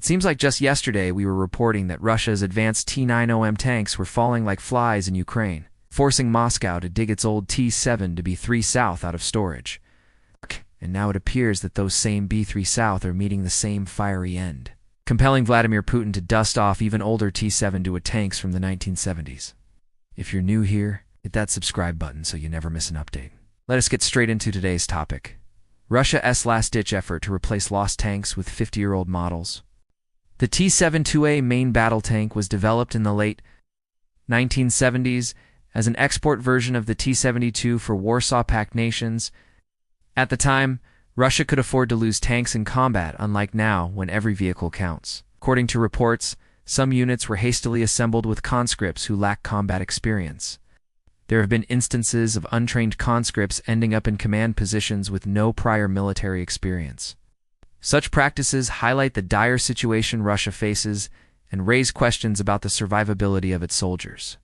It seems like just yesterday we were reporting that Russia's advanced T-90M tanks were falling like flies in Ukraine, forcing Moscow to dig its old T-72 South out of storage. And now it appears that those same B-3 South are meeting the same fiery end, compelling Vladimir Putin to dust off even older T-72 tanks from the 1970s. If you're new here, hit that subscribe button so you never miss an update. Let us get straight into today's topic. Russia's last-ditch effort to replace lost tanks with 50-year-old models. The T-72 main battle tank was developed in the late 1970s as an export version of the T-72 for Warsaw Pact nations. At the time, Russia could afford to lose tanks in combat, unlike now when every vehicle counts. According to reports, some units were hastily assembled with conscripts who lack combat experience. There have been instances of untrained conscripts ending up in command positions with no prior military experience. Such practices highlight the dire situation Russia faces and raise questions about the survivability of its soldiers.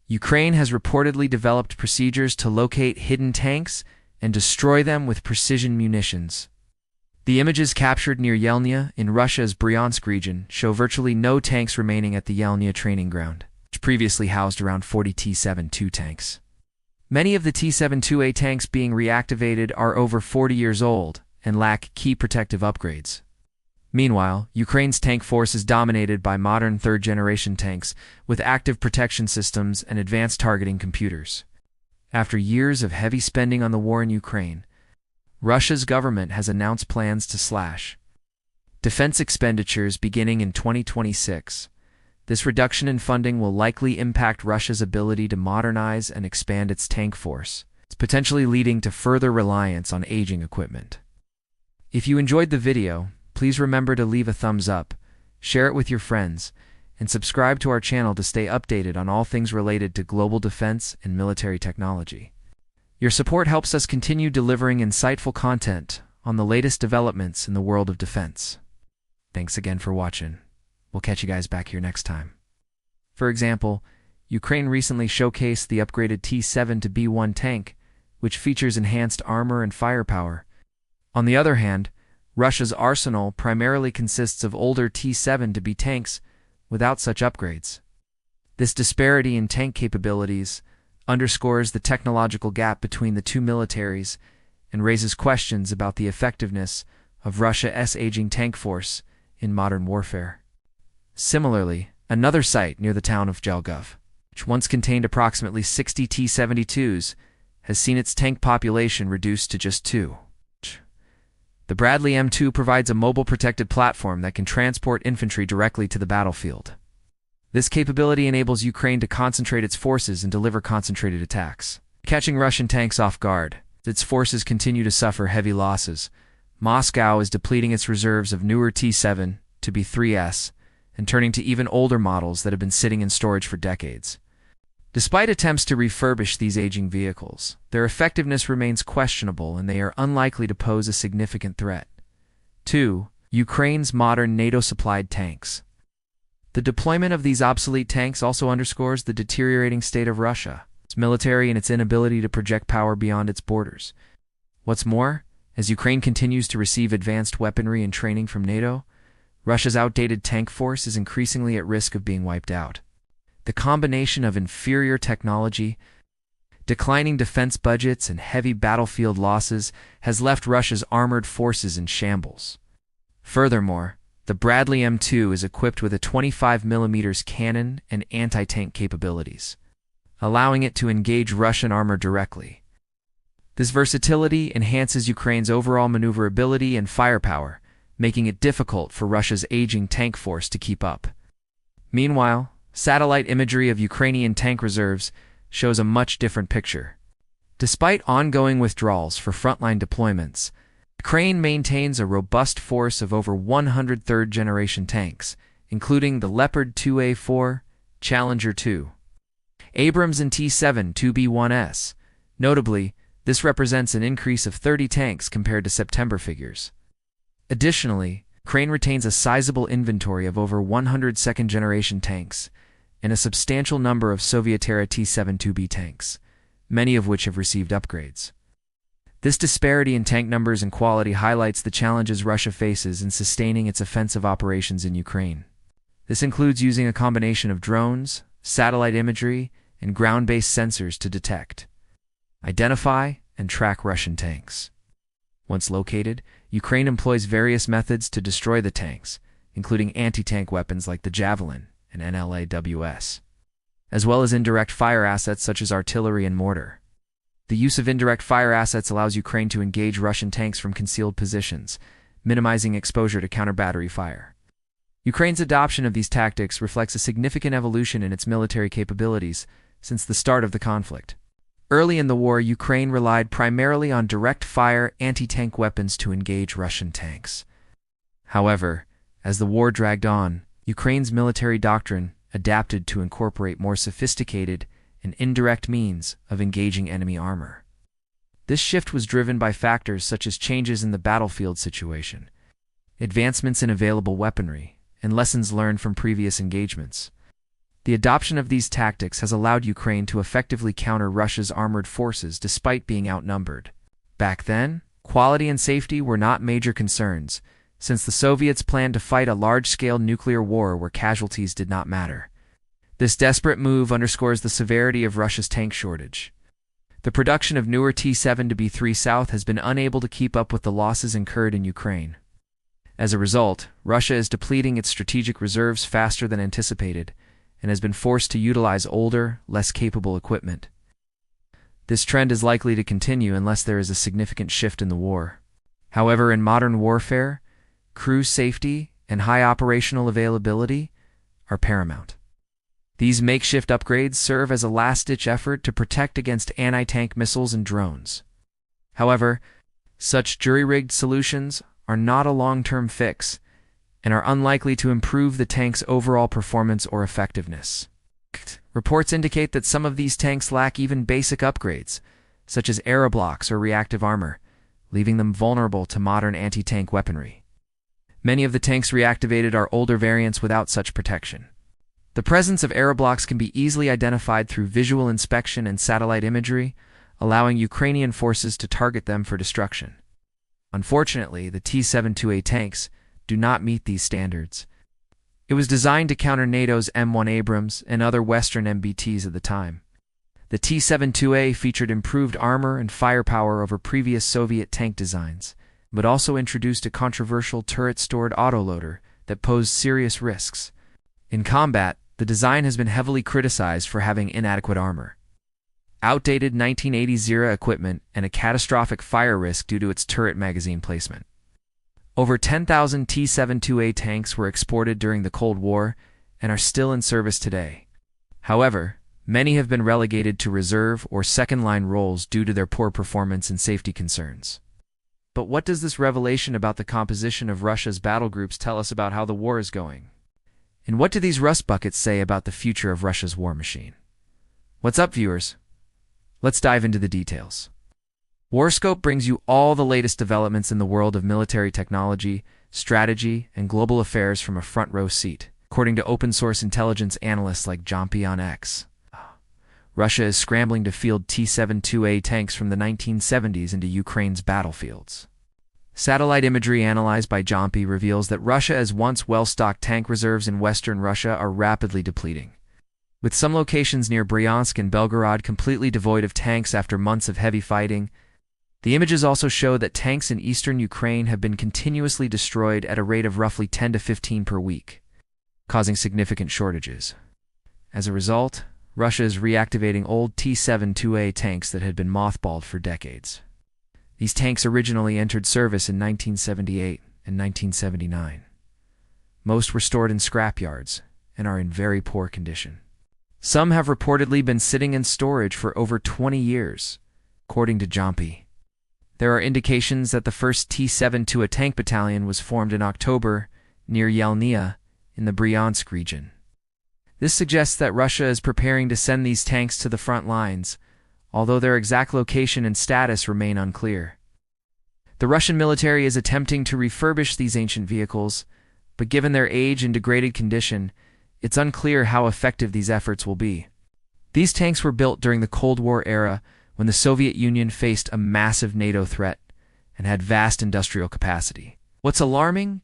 Ukraine has reportedly developed procedures to locate hidden tanks and destroy them with precision munitions. The images captured near Yelnya in Russia's Bryansk region show virtually no tanks remaining at the Yelnya training ground, which previously housed around 40 T-72 tanks. Many of the T-72 tanks being reactivated are over 40 years old and lack key protective upgrades. Meanwhile, Ukraine's tank force is dominated by modern third-generation tanks with active protection systems and advanced targeting computers. After years of heavy spending on the war in Ukraine, Russia's government has announced plans to slash defense expenditures beginning in 2026. This reduction in funding will likely impact Russia's ability to modernize and expand its tank force, potentially leading to further reliance on aging equipment. If you enjoyed the video, please remember to leave a thumbs up, share it with your friends, and subscribe to our channel to stay updated on all things related to global defense and military technology. Your support helps us continue delivering insightful content on the latest developments in the world of defense. Thanks again for watching. We'll catch you guys back here next time. For example, Ukraine recently showcased the upgraded T-72 tank, which features enhanced armor and firepower. On the other hand, Russia's arsenal primarily consists of older T-72 tanks without such upgrades. This disparity in tank capabilities underscores the technological gap between the two militaries and raises questions about the effectiveness of Russia's aging tank force in modern warfare. Similarly, another site near the town of Jelgov, which once contained approximately 60 T-72s, has seen its tank population reduced to just 2. The Bradley M2 provides a mobile protected platform that can transport infantry directly to the battlefield. This capability enables Ukraine to concentrate its forces and deliver concentrated attacks, catching Russian tanks off guard. As its forces continue to suffer heavy losses, Moscow is depleting its reserves of newer T-72s and turning to even older models that have been sitting in storage for decades. Despite attempts to refurbish these aging vehicles, their effectiveness remains questionable and they are unlikely to pose a significant threat. 2. Ukraine's modern NATO-supplied tanks. The deployment of these obsolete tanks also underscores the deteriorating state of Russia, its military and its inability to project power beyond its borders. What's more, as Ukraine continues to receive advanced weaponry and training from NATO, Russia's outdated tank force is increasingly at risk of being wiped out. The combination of inferior technology, declining defense budgets, and heavy battlefield losses has left Russia's armored forces in shambles. Furthermore, the Bradley M2 is equipped with a 25mm cannon and anti-tank capabilities, allowing it to engage Russian armor directly. This versatility enhances Ukraine's overall maneuverability and firepower, making it difficult for Russia's aging tank force to keep up. Meanwhile, satellite imagery of Ukrainian tank reserves shows a much different picture. Despite ongoing withdrawals for frontline deployments, Ukraine maintains a robust force of over 100 third-generation tanks, including the Leopard 2A4, Challenger 2, Abrams and T-72B1s. Notably, this represents an increase of 30 tanks compared to September figures. Additionally, Ukraine retains a sizable inventory of over 100 second-generation tanks and a substantial number of Soviet-era T-72B tanks, many of which have received upgrades. This disparity in tank numbers and quality highlights the challenges Russia faces in sustaining its offensive operations in Ukraine. This includes using a combination of drones, satellite imagery, and ground-based sensors to detect, identify, and track Russian tanks. Once located, Ukraine employs various methods to destroy the tanks, including anti-tank weapons like the Javelin and NLAWs, as well as indirect fire assets such as artillery and mortar. The use of indirect fire assets allows Ukraine to engage Russian tanks from concealed positions, minimizing exposure to counter-battery fire. Ukraine's adoption of these tactics reflects a significant evolution in its military capabilities since the start of the conflict. Early in the war, Ukraine relied primarily on direct-fire anti-tank weapons to engage Russian tanks. However, as the war dragged on, Ukraine's military doctrine adapted to incorporate more sophisticated and indirect means of engaging enemy armor. This shift was driven by factors such as changes in the battlefield situation, advancements in available weaponry, and lessons learned from previous engagements. The adoption of these tactics has allowed Ukraine to effectively counter Russia's armored forces despite being outnumbered. Back then, quality and safety were not major concerns, since the Soviets planned to fight a large-scale nuclear war where casualties did not matter. This desperate move underscores the severity of Russia's tank shortage. The production of newer T-72 South has been unable to keep up with the losses incurred in Ukraine. As a result, Russia is depleting its strategic reserves faster than anticipated and has been forced to utilize older, less capable equipment. This trend is likely to continue unless there is a significant shift in the war. However, in modern warfare, crew safety and high operational availability are paramount. These makeshift upgrades serve as a last-ditch effort to protect against anti-tank missiles and drones. However, such jury-rigged solutions are not a long-term fix and are unlikely to improve the tank's overall performance or effectiveness. Reports indicate that some of these tanks lack even basic upgrades, such as aeroblocks or reactive armor, leaving them vulnerable to modern anti-tank weaponry. Many of the tanks reactivated are older variants without such protection. The presence of aeroblocks can be easily identified through visual inspection and satellite imagery, allowing Ukrainian forces to target them for destruction. Unfortunately, the T-72 tanks do not meet these standards. It was designed to counter NATO's M1 Abrams and other Western MBTs at the time. The T-72 featured improved armor and firepower over previous Soviet tank designs, but also introduced a controversial turret-stored autoloader that posed serious risks. In combat, the design has been heavily criticized for having inadequate armor, outdated 1980s era equipment, and a catastrophic fire risk due to its turret magazine placement. Over 10,000 T-72 tanks were exported during the Cold War and are still in service today. However, many have been relegated to reserve or second-line roles due to their poor performance and safety concerns. But what does this revelation about the composition of Russia's battle groups tell us about how the war is going? And what do these rust buckets say about the future of Russia's war machine? What's up, viewers? Let's dive into the details. Warscope brings you all the latest developments in the world of military technology, strategy, and global affairs from a front-row seat, according to open-source intelligence analysts like Javelins on X. Russia is scrambling to field T-72 tanks from the 1970s into Ukraine's battlefields. Satellite imagery analyzed by Javelins reveals that Russia's once well-stocked tank reserves in western Russia are rapidly depleting, with some locations near Bryansk and Belgorod completely devoid of tanks after months of heavy fighting. The images also show that tanks in eastern Ukraine have been continuously destroyed at a rate of roughly 10 to 15 per week, causing significant shortages. As a result, Russia is reactivating old T-72 tanks that had been mothballed for decades. These tanks originally entered service in 1978 and 1979. Most were stored in scrapyards and are in very poor condition. Some have reportedly been sitting in storage for over 20 years, according to Javelins. There are indications that the first T-72 tank battalion was formed in October near Yelnya in the Bryansk region. This suggests that Russia is preparing to send these tanks to the front lines, although their exact location and status remain unclear. The Russian military is attempting to refurbish these ancient vehicles, but given their age and degraded condition, it's unclear how effective these efforts will be. These tanks were built during the Cold War era, when the Soviet Union faced a massive NATO threat and had vast industrial capacity. What's alarming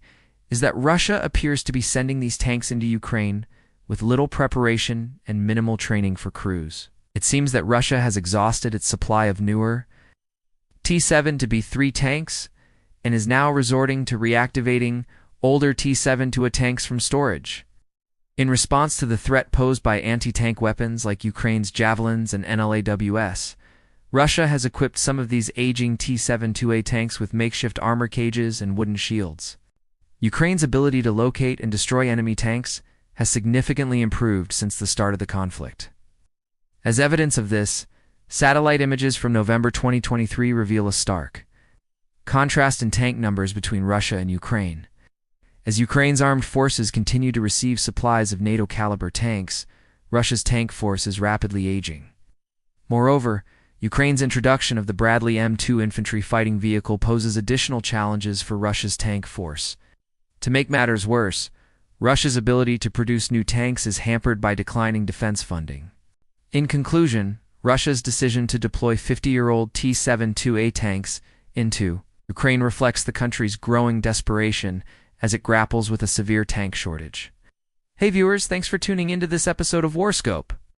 is that Russia appears to be sending these tanks into Ukraine with little preparation and minimal training for crews. It seems that Russia has exhausted its supply of newer T-72 tanks and is now resorting to reactivating older T-72 tanks from storage. In response to the threat posed by anti-tank weapons like Ukraine's Javelins and NLAWs, Russia has equipped some of these aging T-72 tanks with makeshift armor cages and wooden shields. Ukraine's ability to locate and destroy enemy tanks has significantly improved since the start of the conflict. As evidence of this, satellite images from November 2023 reveal a stark contrast in tank numbers between Russia and Ukraine. As Ukraine's armed forces continue to receive supplies of NATO-caliber tanks, Russia's tank force is rapidly aging. Moreover, Ukraine's introduction of the Bradley M2 infantry fighting vehicle poses additional challenges for Russia's tank force. To make matters worse, Russia's ability to produce new tanks is hampered by declining defense funding. In conclusion, Russia's decision to deploy 50-year-old T-72 tanks into Ukraine reflects the country's growing desperation as it grapples with a severe tank shortage. Hey viewers, thanks for tuning into this episode of Warscope.